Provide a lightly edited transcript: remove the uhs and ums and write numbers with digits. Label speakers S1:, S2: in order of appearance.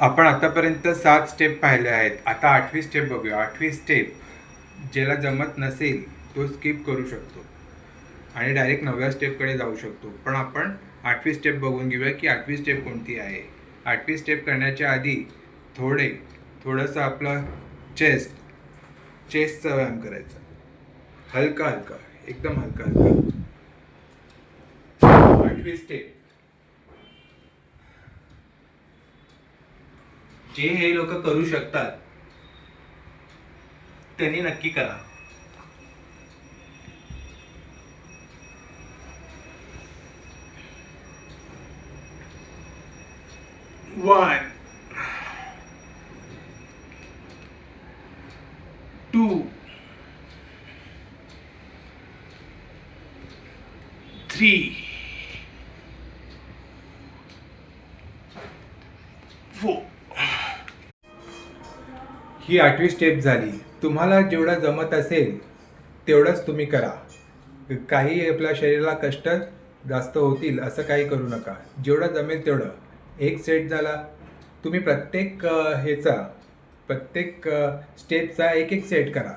S1: आपण आतापर्यंत 7 स्टेप पाहिले आहेत. आता 8वी स्टेप बघूया. 8वी स्टेप ज्याला जमत नसेल तो स्किप करू शकतो आणि डायरेक्ट 9व्या स्टेपकडे जाऊ शकतो. पण आपण 8वी स्टेप बघून घेऊया की 8वी स्टेप कोणती आहे. 8वी स्टेप करण्याच्या आधी थोडंसं आपलं चेस्टचा व्यायाम करायचा. हलका हलका, एकदम हलका हलका. 8वी स्टेप जे हे लोक करू शकतात त्यांनी नक्की करा. 1 2 3 4. ही 8वी स्टेप झाली. तुम्हाला जेवढं जमत असेल तेवढंच तुम्ही करा. काही आपल्या शरीराला कष्ट जास्त होतील असं काही करू नका. जेवढं जमेल तेवढं. एक सेट झाला. तुम्ही प्रत्येक स्टेपचा एक एक सेट करा.